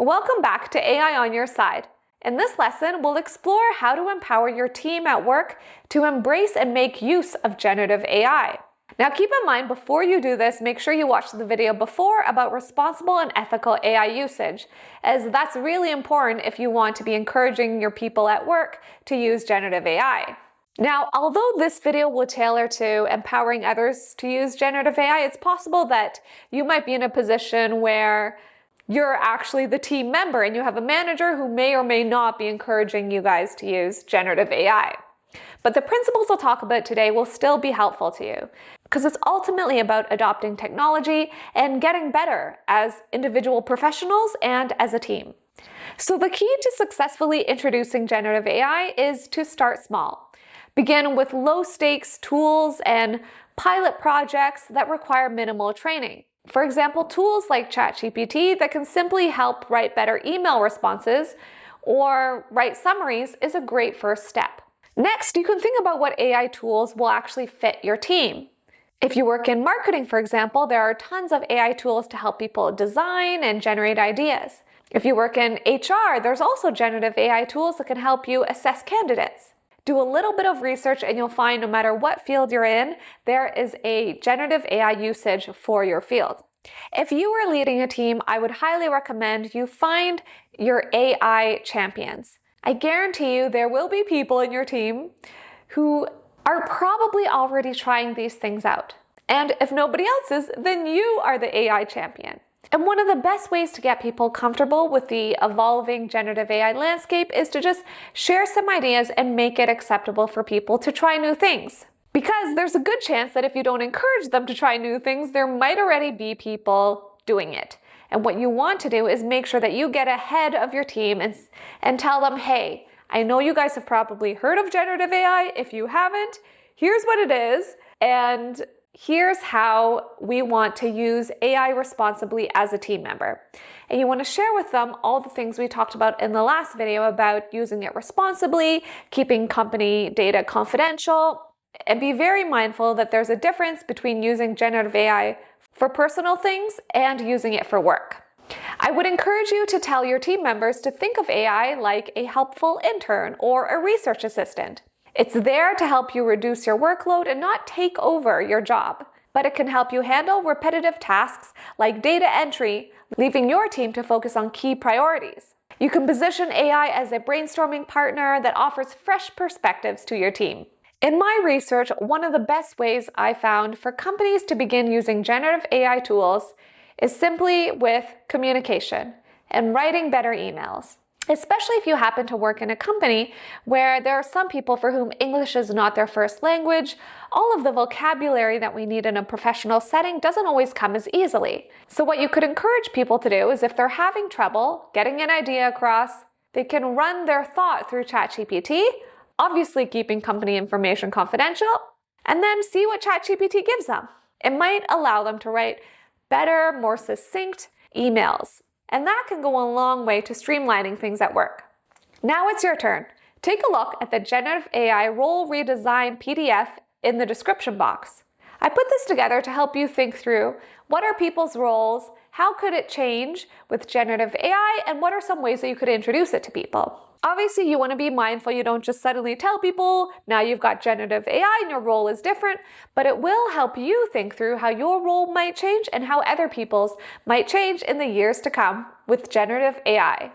Welcome back to AI on Your Side. In this lesson, we'll explore how to empower your team at work to embrace and make use of generative AI. Now keep in mind, before you do this, make sure you watch the video before about responsible and ethical AI usage, as that's really important if you want to be encouraging your people at work to use generative AI. Now, although this video will tailor to empowering others to use generative AI, it's possible that you might be in a position where you're actually the team member and you have a manager who may or may not be encouraging you guys to use generative AI. But the principles we'll talk about today will still be helpful to you, because it's ultimately about adopting technology and getting better as individual professionals and as a team. So the key to successfully introducing generative AI is to start small. Begin with low-stakes tools and pilot projects that require minimal training. For example, tools like ChatGPT that can simply help write better email responses or write summaries is a great first step. Next, you can think about what AI tools will actually fit your team. If you work in marketing, for example, there are tons of AI tools to help people design and generate ideas. If you work in HR, there's also generative AI tools that can help you assess candidates. Do a little bit of research and you'll find no matter what field you're in, there is a generative AI usage for your field. If you are leading a team, I would highly recommend you find your AI champions. I guarantee you there will be people in your team who are probably already trying these things out. And if nobody else is, then you are the AI champion. And one of the best ways to get people comfortable with the evolving generative AI landscape is to just share some ideas and make it acceptable for people to try new things. Because there's a good chance that if you don't encourage them to try new things, there might already be people doing it. And what you want to do is make sure that you get ahead of your team and tell them, hey, I know you guys have probably heard of generative AI. If you haven't, here's what it is. And here's how we want to use AI responsibly as a team member. And you want to share with them all the things we talked about in the last video about using it responsibly, keeping company data confidential, and be very mindful that there's a difference between using generative AI for personal things and using it for work. I would encourage you to tell your team members to think of AI like a helpful intern or a research assistant. It's there to help you reduce your workload and not take over your job, but it can help you handle repetitive tasks like data entry, leaving your team to focus on key priorities. You can position AI as a brainstorming partner that offers fresh perspectives to your team. In my research, one of the best ways I found for companies to begin using generative AI tools is simply with communication and writing better emails. Especially if you happen to work in a company where there are some people for whom English is not their first language, all of the vocabulary that we need in a professional setting doesn't always come as easily. So what you could encourage people to do is if they're having trouble getting an idea across, they can run their thought through ChatGPT, obviously keeping company information confidential, and then see what ChatGPT gives them. It might allow them to write better, more succinct emails. And that can go a long way to streamlining things at work. Now it's your turn. Take a look at the Generative AI Role Redesign PDF in the description box. I put this together to help you think through what are people's roles, how could it change with generative AI, and what are some ways that you could introduce it to people. Obviously, you want to be mindful you don't just suddenly tell people, now you've got generative AI and your role is different, but it will help you think through how your role might change and how other people's might change in the years to come with generative AI.